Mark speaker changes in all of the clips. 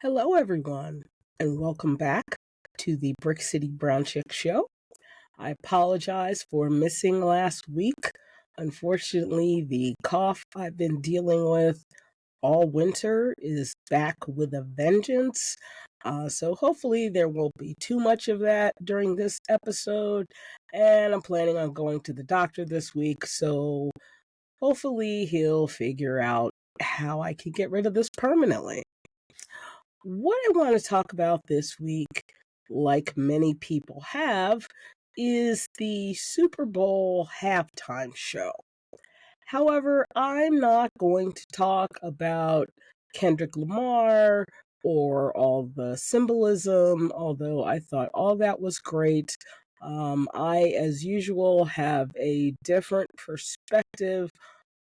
Speaker 1: Hello, everyone, and welcome back to the Brick City Brown Chick Show. I apologize for missing last week. Unfortunately, the cough I've been dealing with all winter is back with a vengeance. So hopefully there won't be too much of that during this episode. And I'm planning on going to the doctor this week, so hopefully he'll figure out how I can get rid of this permanently. What I want to talk about this week, like many people have, is the Super Bowl halftime show. However, I'm not going to talk about Kendrick Lamar or all the symbolism, although I thought all that was great. I, as usual, have a different perspective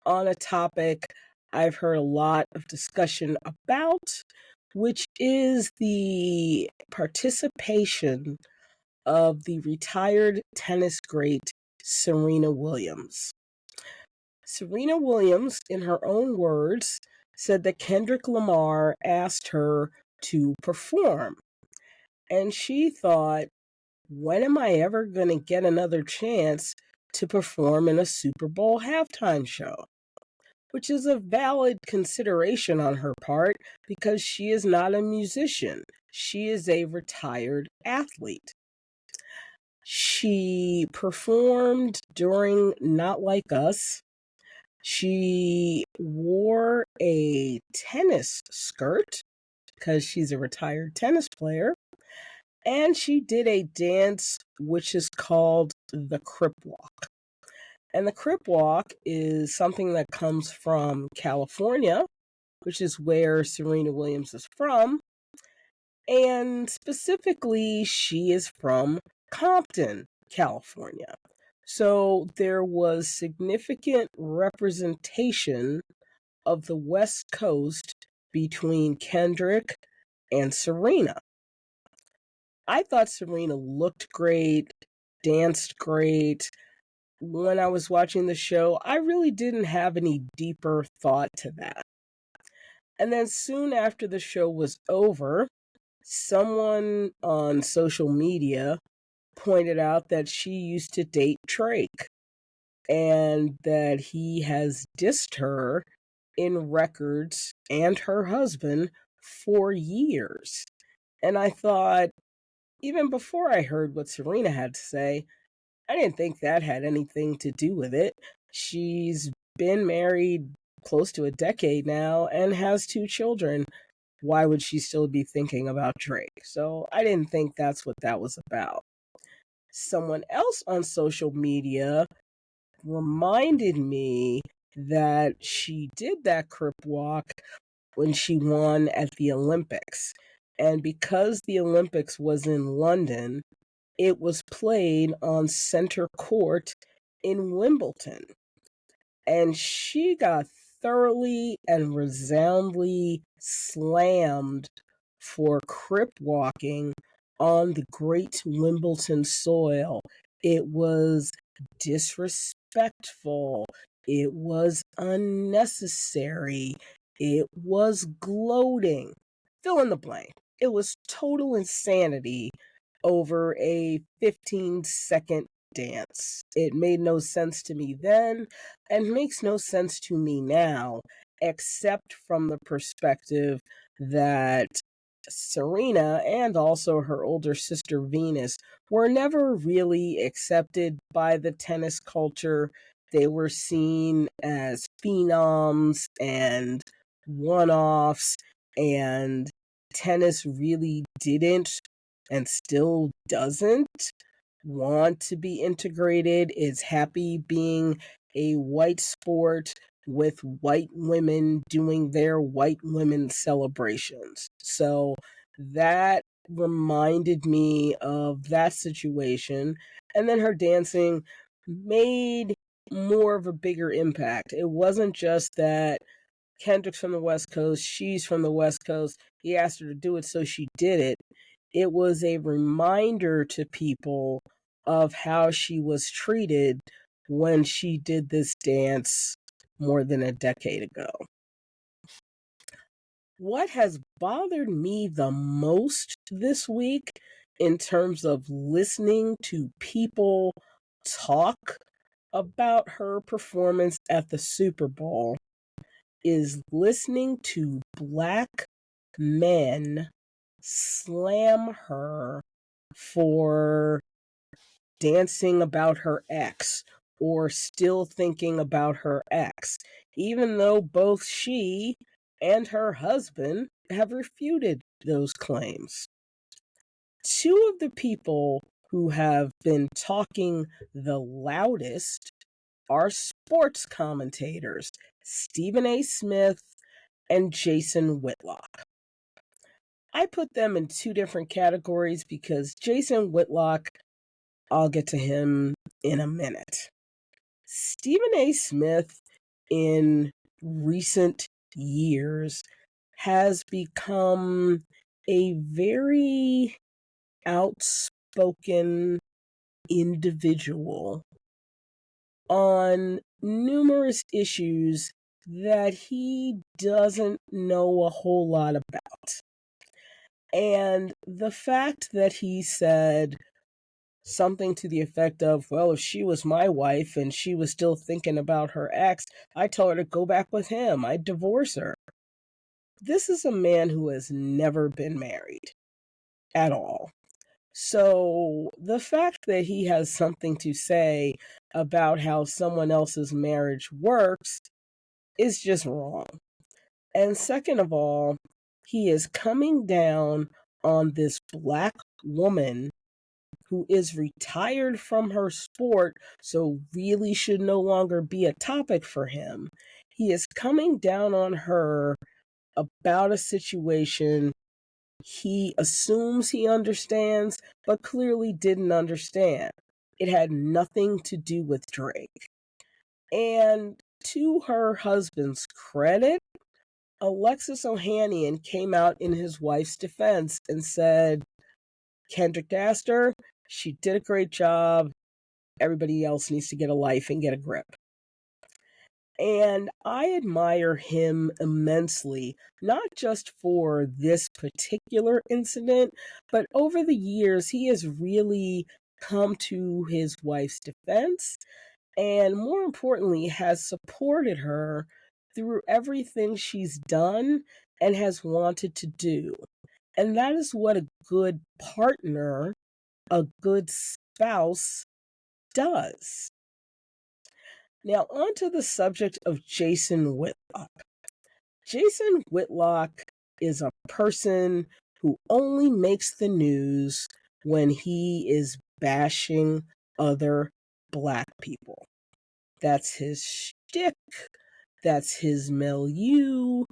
Speaker 1: on a topic I've heard a lot of discussion about, which is the participation of the retired tennis great Serena Williams. Serena Williams, in her own words, said that Kendrick Lamar asked her to perform. And she thought, when am I ever going to get another chance to perform in a Super Bowl halftime show? Which is a valid consideration on her part because she is not a musician. She is a retired athlete. She performed during Not Like Us. She wore a tennis skirt because she's a retired tennis player. And she did a dance which is called the Crip Walk. And the Crip Walk is something that comes from California, which is where Serena Williams is from. And specifically, she is from Compton, California. So there was significant representation of the West Coast between Kendrick and Serena. I thought Serena looked great, danced great. When I was watching the show, I really didn't have any deeper thought to that. And then soon after the show was over, someone on social media pointed out that she used to date Drake and that he has dissed her in records and her husband for years. And I thought, even before I heard what Serena had to say, I didn't think that had anything to do with it. She's been married close to a decade now and has 2 children. Why would she still be thinking about Drake? So I didn't think that's what that was about. Someone else on social media reminded me that she did that Crip Walk when she won at the Olympics. And because the Olympics was in London, it was played on center court in Wimbledon. And she got thoroughly and resoundingly slammed for crip walking on the great Wimbledon soil. It was disrespectful. It was unnecessary. It was gloating. Fill in the blank. It was total insanity over a 15-second dance. It made no sense to me then and makes no sense to me now, except from the perspective that Serena and also her older sister Venus were never really accepted by the tennis culture. They were seen as phenoms and one offs, and tennis really didn't and still doesn't want to be integrated. It's happy being a white sport with white women doing their white women celebrations. So that reminded me of that situation. And then her dancing made more of a bigger impact. It wasn't just that Kendrick's from the West Coast, she's from the West Coast, he asked her to do it, so she did it. It was a reminder to people of how she was treated when she did this dance more than a decade ago. What has bothered me the most this week in terms of listening to people talk about her performance at the Super Bowl is listening to Black men slam her for dancing about her ex or still thinking about her ex, even though both she and her husband have refuted those claims. Two of the people who have been talking the loudest are sports commentators, Stephen A. Smith and Jason Whitlock. I put them in two different categories because Jason Whitlock, I'll get to him in a minute. Stephen A. Smith, in recent years, has become a very outspoken individual on numerous issues that he doesn't know a whole lot about. And the fact that he said something to the effect of, well, if she was my wife and she was still thinking about her ex, I'd tell her to go back with him. I'd divorce her. This is a man who has never been married at all. So the fact that he has something to say about how someone else's marriage works is just wrong. And second of all, he is coming down on this Black woman who is retired from her sport, so really should no longer be a topic for him. He is coming down on her about a situation he assumes he understands, but clearly didn't understand. It had nothing to do with Drake. And to her husband's credit, Alexis Ohanian came out in his wife's defense and said, Kendrick asked her, she did a great job. Everybody else needs to get a life and get a grip. And I admire him immensely, not just for this particular incident, but over the years, he has really come to his wife's defense and, more importantly, has supported her through everything she's done and has wanted to do. And that is what a good partner, a good spouse does. Now, on to the subject of Jason Whitlock. Jason Whitlock is a person who only makes the news when he is bashing other Black people. That's his shtick. That's his milieu.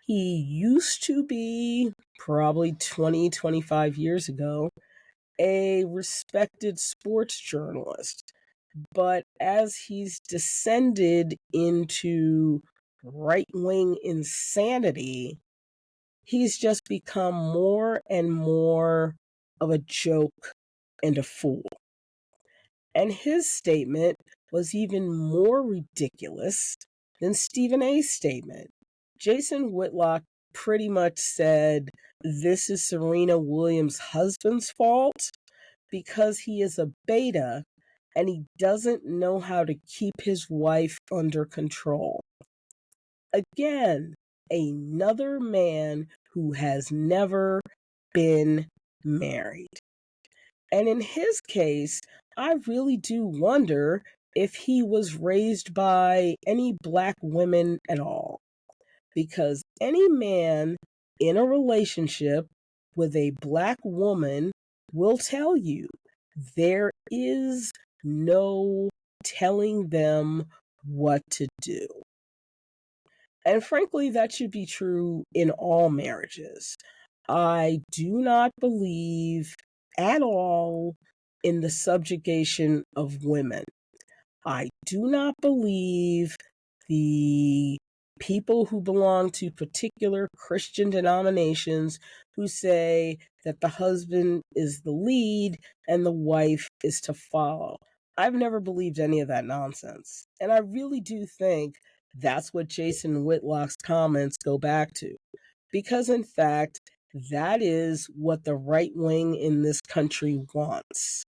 Speaker 1: He used to be, probably 20, 25 years ago, a respected sports journalist. But as he's descended into right-wing insanity, he's just become more and more of a joke and a fool. And his statement was even more ridiculous than Stephen A's statement. Jason Whitlock pretty much said, this is Serena Williams' husband's fault because he is a beta and he doesn't know how to keep his wife under control. Again, another man who has never been married. And in his case, I really do wonder if he was raised by any Black women at all. Because any man in a relationship with a Black woman will tell you there is no telling them what to do. And frankly, that should be true in all marriages. I do not believe at all in the subjugation of women. I do not believe the people who belong to particular Christian denominations who say that the husband is the lead and the wife is to follow. I've never believed any of that nonsense. And I really do think that's what Jason Whitlock's comments go back to. because in fact, that is what the right wing in this country wants.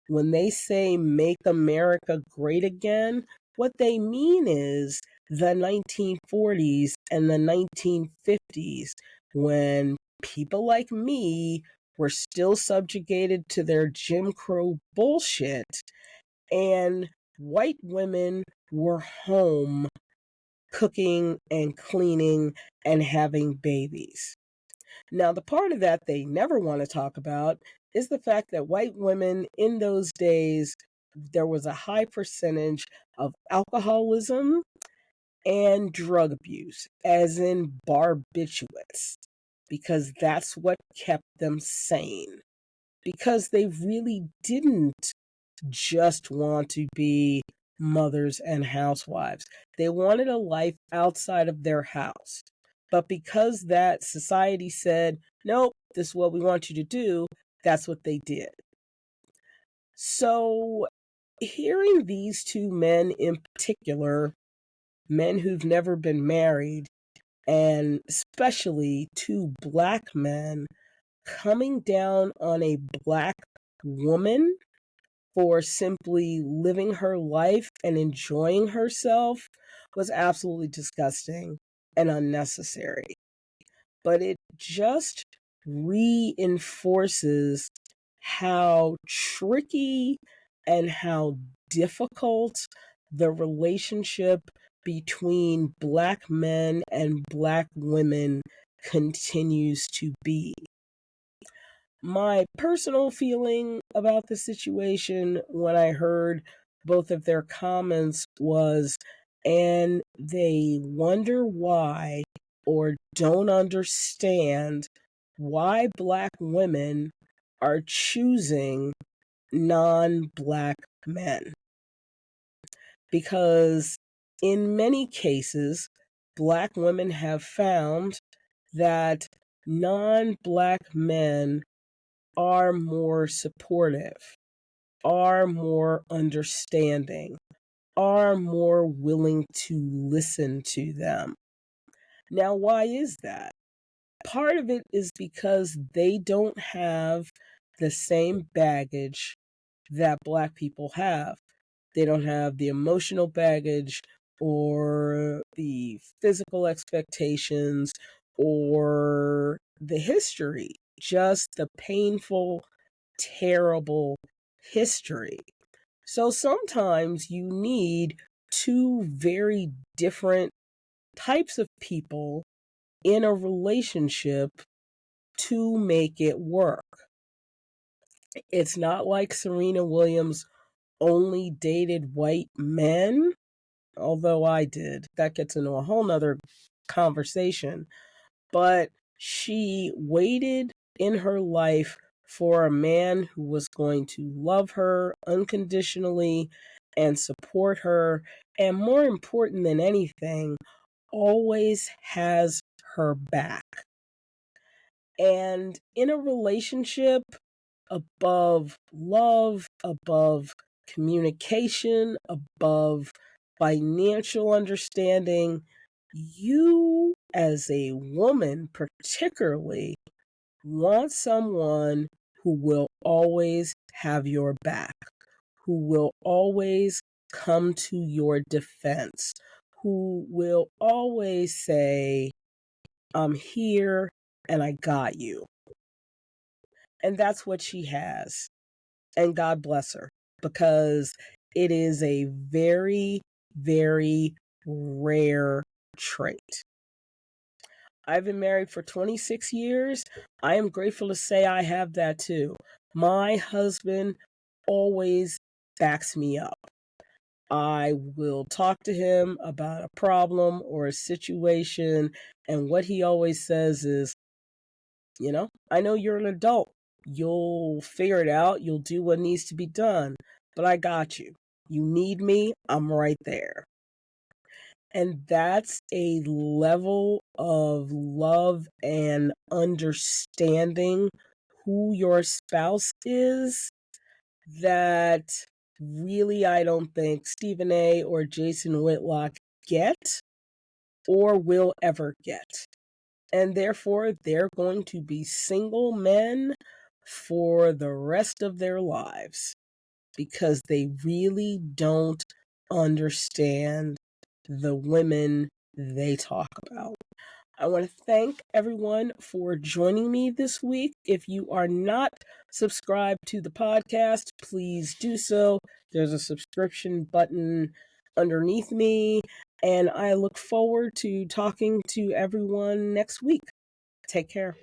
Speaker 1: When they say make America great again, what they mean is the 1940s and the 1950s, when people like me were still subjugated to their Jim Crow bullshit, and white women were home cooking and cleaning and having babies. Now, the part of that they never want to talk about is the fact that white women in those days, there was a high percentage of alcoholism and drug abuse, as in barbiturates, because that's what kept them sane. Because they really didn't just want to be mothers and housewives. They wanted a life outside of their house. But because that society said, nope, this is what we want you to do, that's what they did. So, hearing these two men in particular, men who've never been married, and especially two black men coming down on a black woman for simply living her life and enjoying herself was absolutely disgusting and unnecessary. But it just reinforces how tricky and how difficult the relationship between black men and black women continues to be. My personal feeling about the situation when I heard both of their comments was, and they wonder why or don't understand why black women are choosing non-black men. Because in many cases, black women have found that non-black men are more supportive, are more understanding, are more willing to listen to them. Now, why is that? Part of it is because they don't have the same baggage that black people have. They don't have the emotional baggage or the physical expectations or the history, just the painful, terrible history. So sometimes you need two very different types of people in a relationship to make it work. It's not like Serena Williams only dated white men, although I did. That gets into a whole nother conversation. But she waited in her life for a man who was going to love her unconditionally and support her, and more important than anything, always has her back. And in a relationship, above love, above communication, above financial understanding, you as a woman particularly want someone who will always have your back, who will always come to your defense, who will always say, I'm here and I got you. And that's what she has. And God bless her, because it is a very, very rare trait. I've been married for 26 years. I am grateful to say I have that too. My husband always backs me up. I will talk to him about a problem or a situation, and what he always says is, I know you're an adult. You'll figure it out. You'll do what needs to be done. But I got you. You need me. I'm right there. And that's a level of love and understanding who your spouse is that really I don't think Stephen A. or Jason Whitlock get or will ever get. and therefore they're going to be single men for the rest of their lives because they really don't understand the women they talk about. I want to thank everyone for joining me this week. If you are not subscribed to the podcast, please do so. There's a subscription button underneath me, and I look forward to talking to everyone next week. Take care.